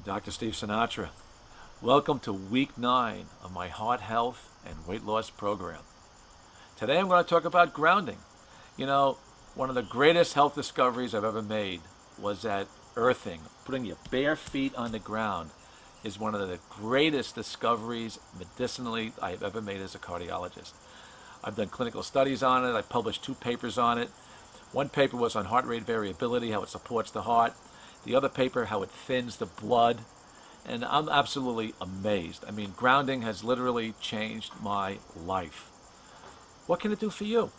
Dr. Steve Sinatra. Welcome to week 9 of my heart health and weight loss program. Today I'm going to talk about grounding. You know, one of the greatest health discoveries I've ever made was that earthing, putting your bare feet on the ground, is one of the greatest discoveries medicinally I've ever made as a cardiologist. I've done clinical studies on it. I published 2 papers on it. One paper was on heart rate variability, how it supports the heart. The other paper, how it thins the blood. And I'm absolutely amazed. I mean, grounding has literally changed my life. What can it do for you?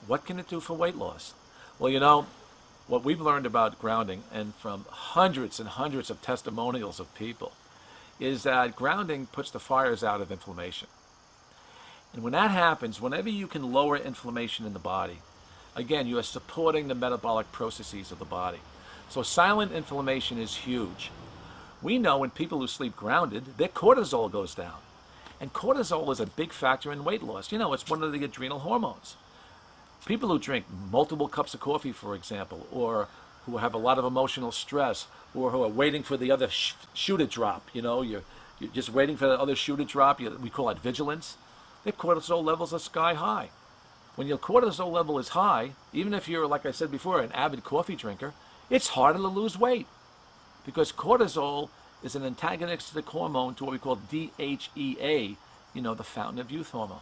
What can it do for weight loss? Well, you know, what we've learned about grounding, and from hundreds and hundreds of testimonials of people, is that grounding puts the fires out of inflammation. And when that happens, whenever you can lower inflammation in the body, again, you are supporting the metabolic processes of the body. So silent inflammation is huge. We know when people who sleep grounded, their cortisol goes down. And cortisol is a big factor in weight loss. You know, it's one of the adrenal hormones. People who drink multiple cups of coffee, for example, or who have a lot of emotional stress, or who are waiting for the other shoe to drop, you know, you're just waiting for the other shoe to drop, we call it vigilance, their cortisol levels are sky high. When your cortisol level is high, even if you're, like I said before, an avid coffee drinker, it's harder to lose weight because cortisol is an antagonistic hormone to what we call DHEA, you know, the fountain of youth hormone.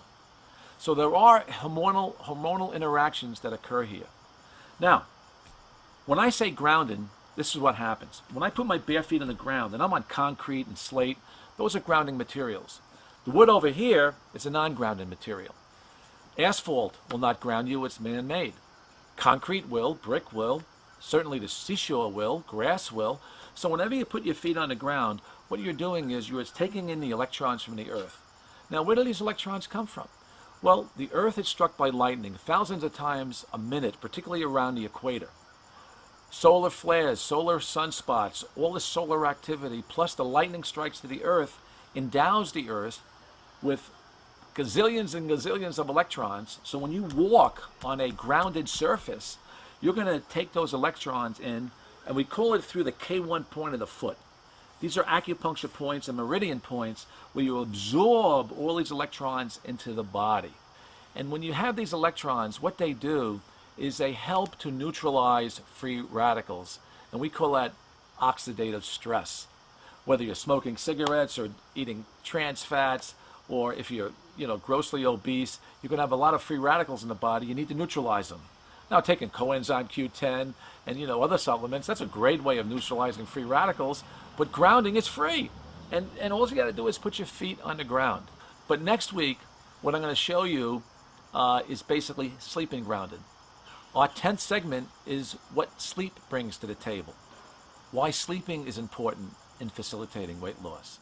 So there are hormonal interactions that occur here. Now, when I say grounding, this is what happens. When I put my bare feet on the ground, and I'm on concrete and slate, those are grounding materials. The wood over here is a non-grounding material. Asphalt will not ground you, it's man-made. Concrete will, brick will, certainly the seashore will, grass will. So whenever you put your feet on the ground, what you're doing is you're taking in the electrons from the earth. Now, where do these electrons come from? Well, the earth is struck by lightning thousands of times a minute, particularly around the equator. Solar flares, solar sunspots, all this solar activity, plus the lightning strikes to the earth, endows the earth with gazillions and gazillions of electrons. So when you walk on a grounded surface, you're going to take those electrons in, and we call it through the K1 point of the foot. These are acupuncture points and meridian points where you absorb all these electrons into the body. And when you have these electrons, what they do is they help to neutralize free radicals. And we call that oxidative stress. Whether you're smoking cigarettes or eating trans fats, or if you're, grossly obese, you're going to have a lot of free radicals in the body. You need to neutralize them. Now, taking coenzyme Q10 and, other supplements, that's a great way of neutralizing free radicals, but grounding is free. And all you got to do is put your feet on the ground. But next week, what I'm going to show you is basically sleeping grounded. Our 10th segment is what sleep brings to the table. Why sleeping is important in facilitating weight loss.